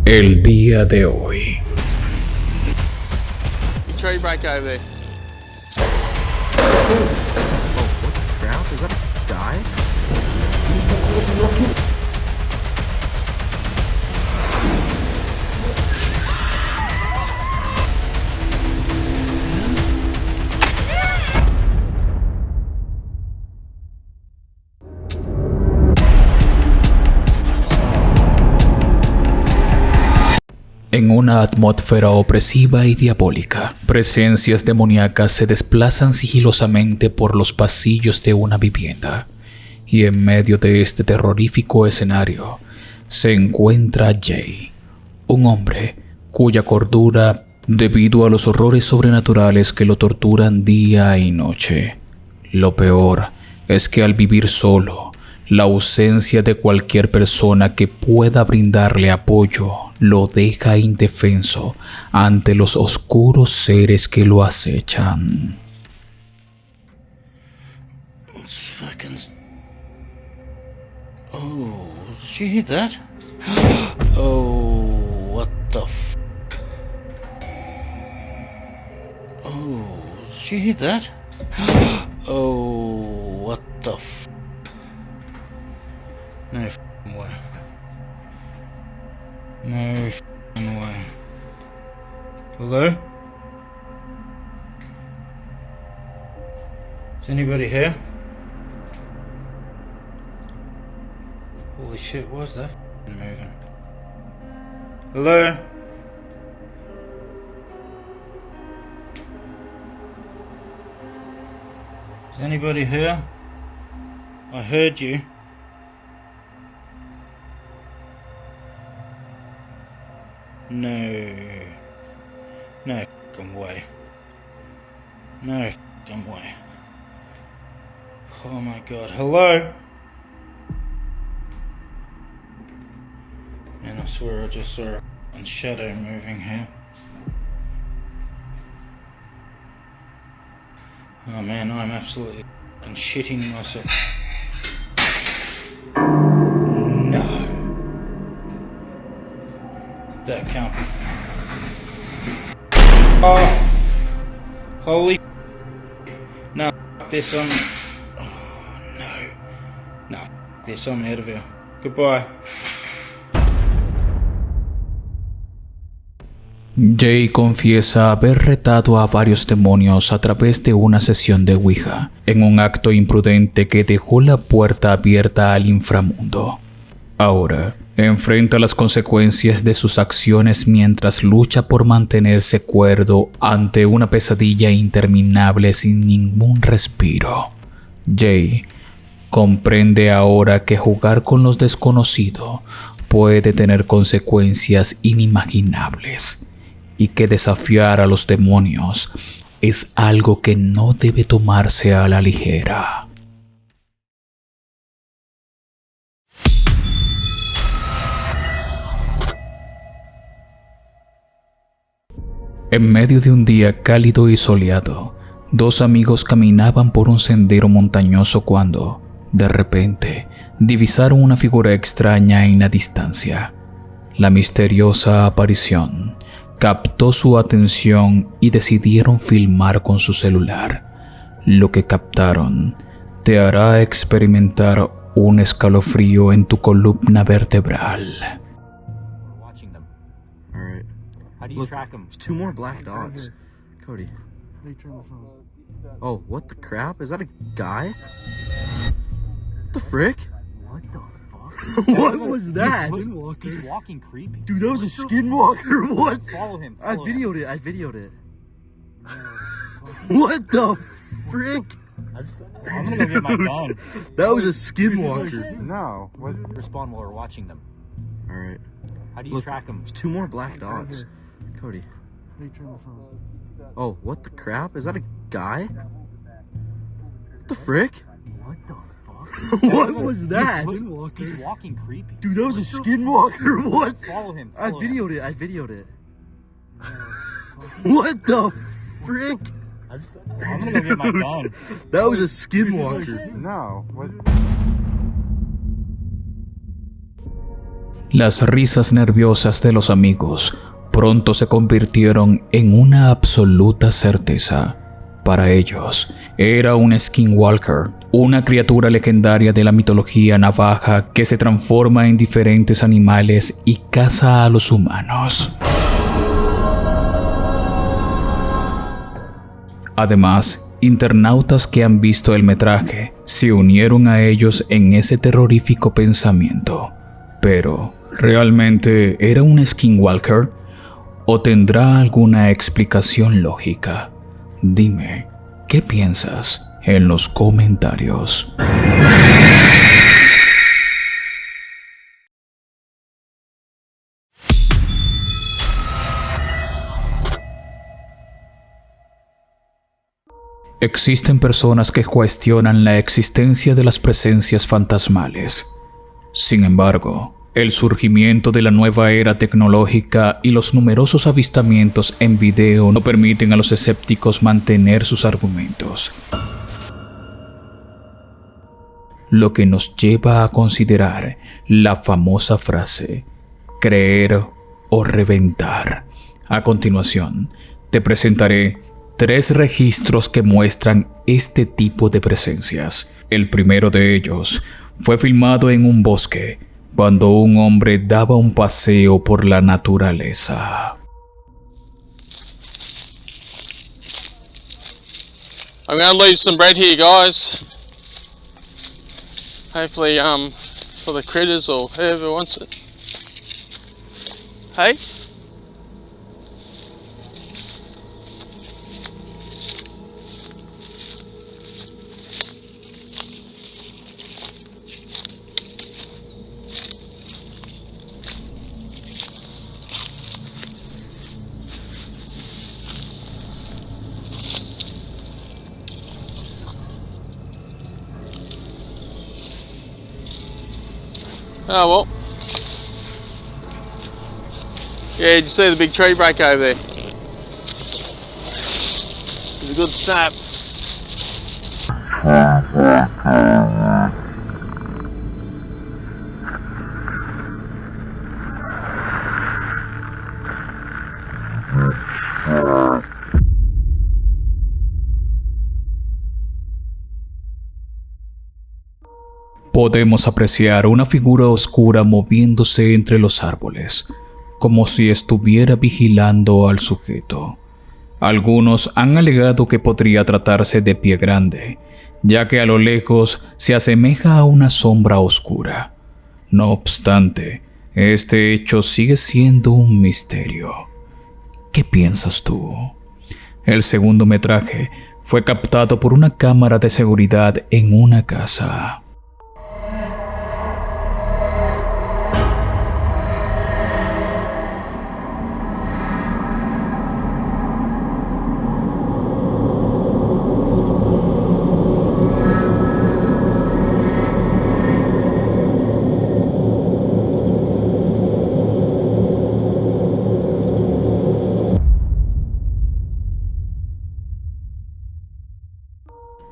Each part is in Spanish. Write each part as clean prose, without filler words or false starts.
el día de hoy. Trade right over there. Oh, what the crap? Is that a guy? En una atmósfera opresiva y diabólica, presencias demoníacas se desplazan sigilosamente por los pasillos de una vivienda. Y en medio de este terrorífico escenario se encuentra Jay, un hombre cuya cordura, debido a los horrores sobrenaturales que lo torturan día y noche. Lo peor es que al vivir solo, la ausencia de cualquier persona que pueda brindarle apoyo lo deja indefenso ante los oscuros seres que lo acechan. Oh, did you hear that? Oh, what the f... Oh, did you hear that? Oh, what the f... No f***ing way. No f***ing way. Hello? Is anybody here? Holy shit, why's that f***ing moving? Hello? Is anybody here? I heard you. No. No f***ing way. No f***ing way. Oh my god. Hello? And I swear I just saw a f***ing shadow moving here. Oh man, I'm absolutely f***ing shitting myself. No. That can't be. Oh, holy. No, this I'm. Oh no. No, this I'm out of here. Goodbye. Jay confiesa haber retado a varios demonios a través de una sesión de Ouija, en un acto imprudente que dejó la puerta abierta al inframundo. Ahora, enfrenta las consecuencias de sus acciones mientras lucha por mantenerse cuerdo ante una pesadilla interminable sin ningún respiro. Jay comprende ahora que jugar con lo desconocido puede tener consecuencias inimaginables y que desafiar a los demonios es algo que no debe tomarse a la ligera. En medio de un día cálido y soleado, dos amigos caminaban por un sendero montañoso cuando, de repente, divisaron una figura extraña en la distancia. La misteriosa aparición captó su atención y decidieron filmar con su celular. Lo que captaron te hará experimentar un escalofrío en tu columna vertebral. How do you track them? There's two more black dots. Cody. Oh, what the crap? Is that a guy? What the frick? What the fuck? What was that? He's walking creepy. Dude, that was a skinwalker. What? Follow him. I videoed it. What the frick? I'm gonna go get my gun. That was a skinwalker. No. Respond while we're watching them. Alright. How do you track them? There's two more black dots. Cody. Oh, what the crap? Is that a guy? What the frick? What the fuck? What was that? He's walking creepy. Dude, that was a skinwalker. What? Follow him. I videoed it. What the frick? I'm gonna go get my gun. That was a skinwalker. No. Las risas nerviosas de los amigos pronto se convirtieron en una absoluta certeza. Para ellos, era un Skinwalker, una criatura legendaria de la mitología navaja que se transforma en diferentes animales y caza a los humanos. Además, internautas que han visto el metraje se unieron a ellos en ese terrorífico pensamiento. Pero, ¿realmente era un Skinwalker? ¿O tendrá alguna explicación lógica? Dime, ¿qué piensas en los comentarios? Existen personas que cuestionan la existencia de las presencias fantasmales. Sin embargo, el surgimiento de la nueva era tecnológica y los numerosos avistamientos en video no permiten a los escépticos mantener sus argumentos. Lo que nos lleva a considerar la famosa frase, creer o reventar. A continuación, te presentaré 3 registros que muestran este tipo de presencias. El primero de ellos fue filmado en un bosque, cuando un hombre daba un paseo por la naturaleza. I'm gonna leave some bread here, guys. Hopefully, for the critters or whoever wants it. Hey? Oh well. Yeah, did you see the big tree break over there? It's a good snap. Podemos apreciar una figura oscura moviéndose entre los árboles, como si estuviera vigilando al sujeto. Algunos han alegado que podría tratarse de Pie Grande, ya que a lo lejos se asemeja a una sombra oscura. No obstante, este hecho sigue siendo un misterio. ¿Qué piensas tú? El segundo metraje fue captado por una cámara de seguridad en una casa.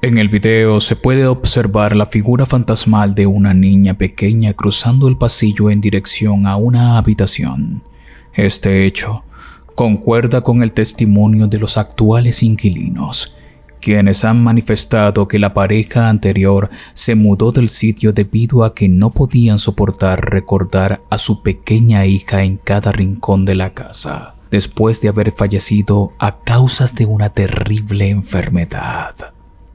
En el video se puede observar la figura fantasmal de una niña pequeña cruzando el pasillo en dirección a una habitación. Este hecho concuerda con el testimonio de los actuales inquilinos, quienes han manifestado que la pareja anterior se mudó del sitio debido a que no podían soportar recordar a su pequeña hija en cada rincón de la casa, después de haber fallecido a causa de una terrible enfermedad.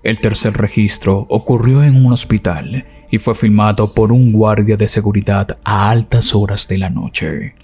El tercer registro ocurrió en un hospital y fue filmado por un guardia de seguridad a altas horas de la noche.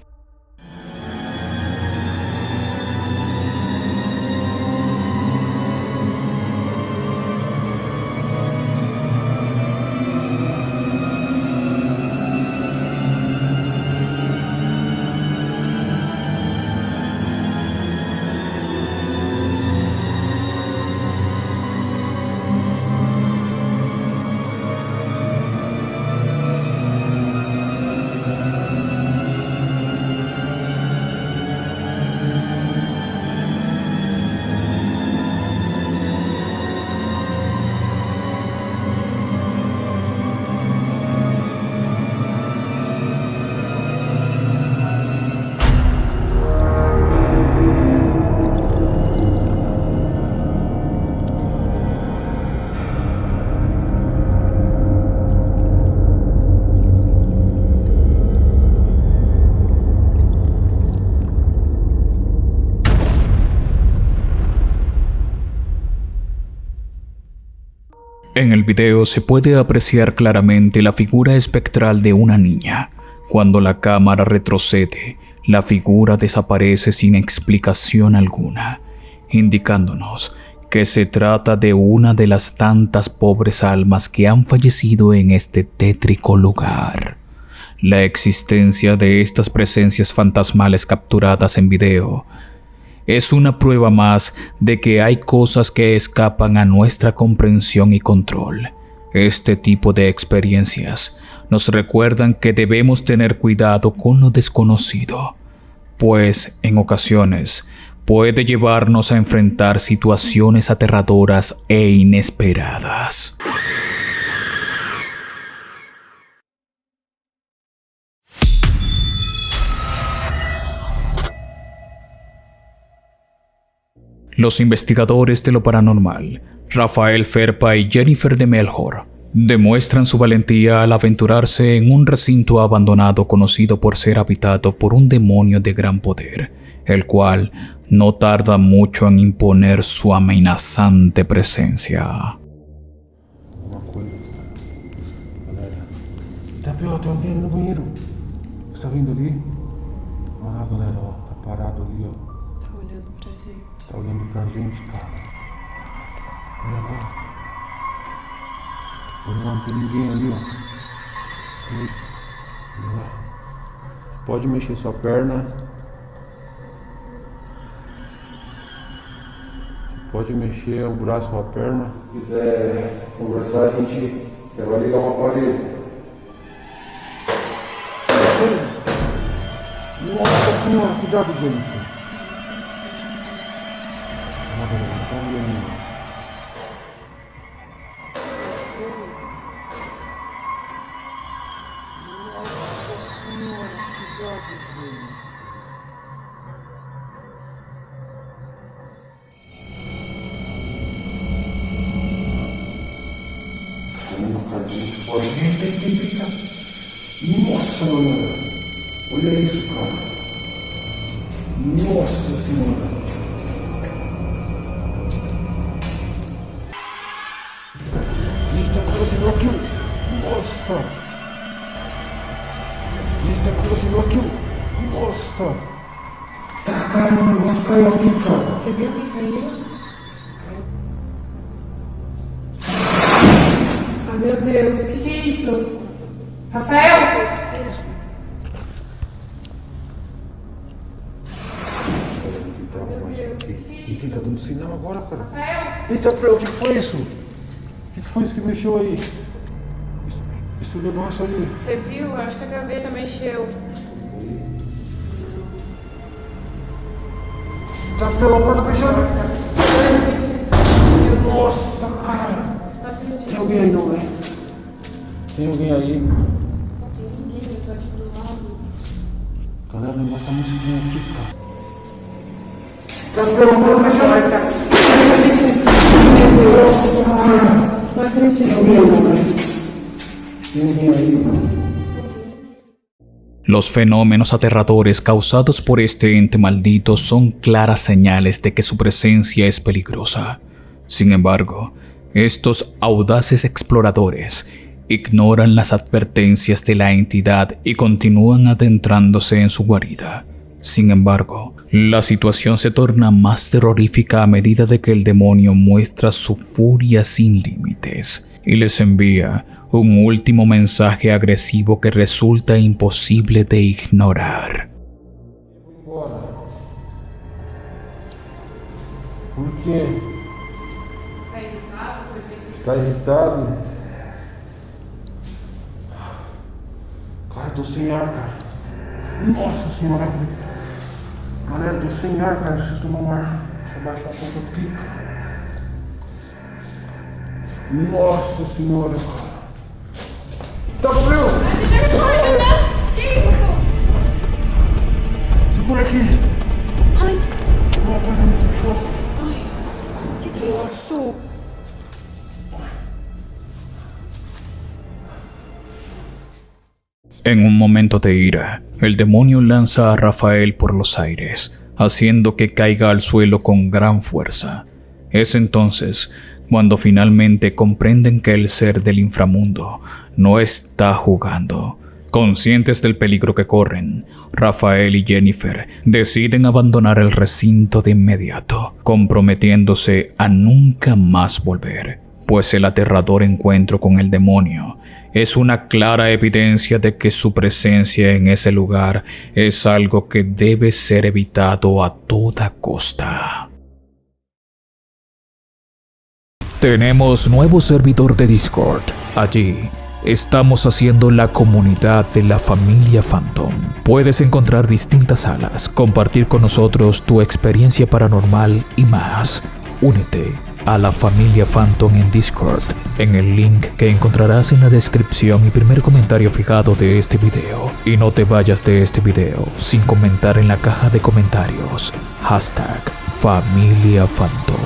En el video se puede apreciar claramente la figura espectral de una niña. Cuando la cámara retrocede, la figura desaparece sin explicación alguna, indicándonos que se trata de una de las tantas pobres almas que han fallecido en este tétrico lugar. La existencia de estas presencias fantasmales capturadas en video es una prueba más de que hay cosas que escapan a nuestra comprensión y control. Este tipo de experiencias nos recuerdan que debemos tener cuidado con lo desconocido, pues en ocasiones puede llevarnos a enfrentar situaciones aterradoras e inesperadas. Los investigadores de lo paranormal, Rafael Ferpa y Jennifer de Melhor, demuestran su valentía al aventurarse en un recinto abandonado conocido por ser habitado por un demonio de gran poder, el cual no tarda mucho en imponer su amenazante presencia. Tá pior, tem alguém no banheiro. Você tá vindo ali? Olha lá, galera, ó. Tá parado ali, ó. Tá olhando pra gente, cara. Olha lá. Olha lá, não tem ninguém ali, ó. Olha lá. Pode mexer sua perna. Você pode mexer o braço ou a perna. Se quiser conversar, a gente vai ligar um aparelho. Nossa senhora, cuidado, Jennifer. Não tá olhando. Nossa, mano. Olha isso, cara. Nossa senhora. Eita, aconteceu aquilo. Nossa. Eita, aconteceu aquilo. Nossa. Tá, cara, o negócio caiu aqui, cara. Você viu que caiu? Ah, meu Deus, o que é isso? Rafael? Eita, tá dando sinal agora, cara. Eita, o que foi isso? O que foi isso que mexeu aí? Esse negócio ali. Você viu? Acho que a gaveta mexeu. Tá pela porta fechada. Nossa, cara. Tem alguém aí não, né? Tem alguém aí? Não tem ninguém, eu tô aqui do lado. Galera, o negócio tá muito estranho aqui, cara. Tá pela porta fechada. Meu Deus. Não acredito. Tem alguém aí não, né? Tem alguém aí? Los fenómenos aterradores causados por este ente maldito son claras señales de que su presencia es peligrosa. Sin embargo, estos audaces exploradores ignoran las advertencias de la entidad y continúan adentrándose en su guarida. Sin embargo, la situación se torna más terrorífica a medida de que el demonio muestra su furia sin límites y les envía un último mensaje agresivo que resulta imposible de ignorar. Por quê? Tá irritado? Cara, tô sem ar, cara. Nossa senhora. Galera, tô sem ar, cara. Preciso tomar um ar. Deixa eu baixar a ponta aqui. Nossa senhora, cara. Tá com frio? Que isso? Segura aqui. Ai, Uma coisa muito choca. que é isso? En un momento de ira, el demonio lanza a Rafael por los aires, haciendo que caiga al suelo con gran fuerza. Es entonces Cuando finalmente comprenden que el ser del inframundo no está jugando, conscientes del peligro que corren, Rafael y Jennifer deciden abandonar el recinto de inmediato, comprometiéndose a nunca más volver, pues el aterrador encuentro con el demonio es una clara evidencia de que su presencia en ese lugar es algo que debe ser evitado a toda costa. Tenemos nuevo servidor de Discord. Allí estamos haciendo la comunidad de la familia Phantom. Puedes encontrar distintas salas, compartir con nosotros tu experiencia paranormal y más. Únete a la familia Phantom en Discord, en el link que encontrarás en la descripción y primer comentario fijado de este video. Y no te vayas de este video sin comentar en la caja de comentarios #Familia Phantom.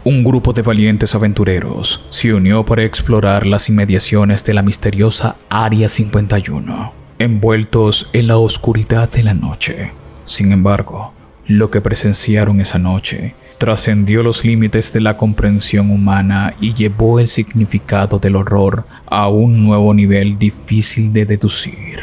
Un grupo de valientes aventureros se unió para explorar las inmediaciones de la misteriosa Área 51, envueltos en la oscuridad de la noche. Sin embargo, lo que presenciaron esa noche trascendió los límites de la comprensión humana y llevó el significado del horror a un nuevo nivel difícil de deducir.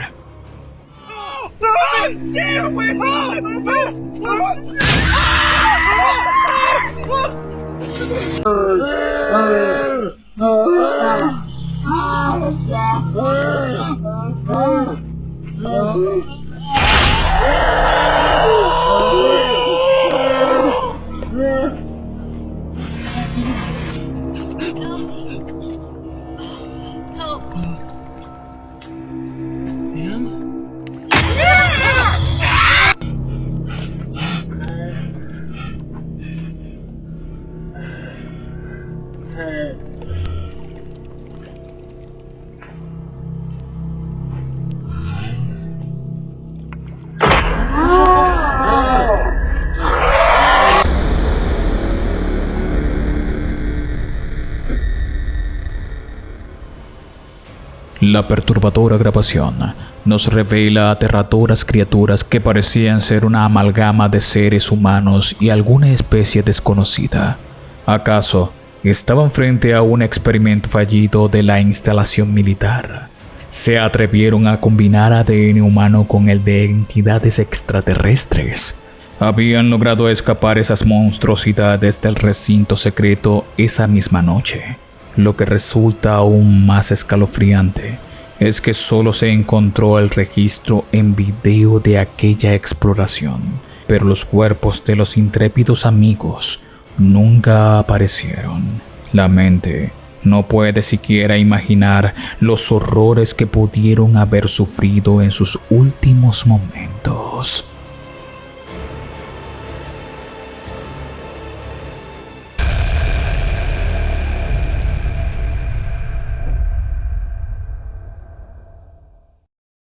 La perturbadora grabación nos revela aterradoras criaturas que parecían ser una amalgama de seres humanos y alguna especie desconocida. ¿Acaso estaban frente a un experimento fallido de la instalación militar? ¿Se atrevieron a combinar ADN humano con el de entidades extraterrestres? ¿Habían logrado escapar esas monstruosidades del recinto secreto esa misma noche? Lo que resulta aún más escalofriante es que solo se encontró el registro en video de aquella exploración, pero los cuerpos de los intrépidos amigos nunca aparecieron. La mente no puede siquiera imaginar los horrores que pudieron haber sufrido en sus últimos momentos.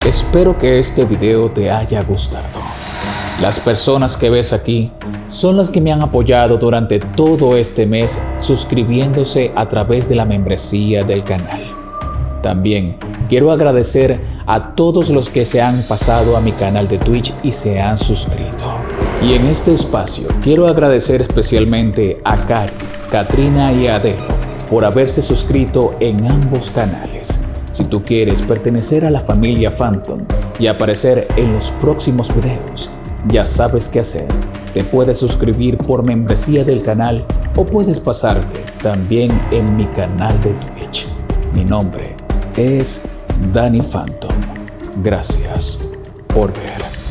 Espero que este video te haya gustado. Las personas que ves aquí son las que me han apoyado durante todo este mes suscribiéndose a través de la membresía del canal. También quiero agradecer a todos los que se han pasado a mi canal de Twitch y se han suscrito. Y en este espacio quiero agradecer especialmente a Cari, Katrina y Adele por haberse suscrito en ambos canales. Si tú quieres pertenecer a la familia Phantom y aparecer en los próximos videos, ya sabes qué hacer. Te puedes suscribir por membresía del canal o puedes pasarte también en mi canal de Twitch. Mi nombre es Danny Phantom. Gracias por ver.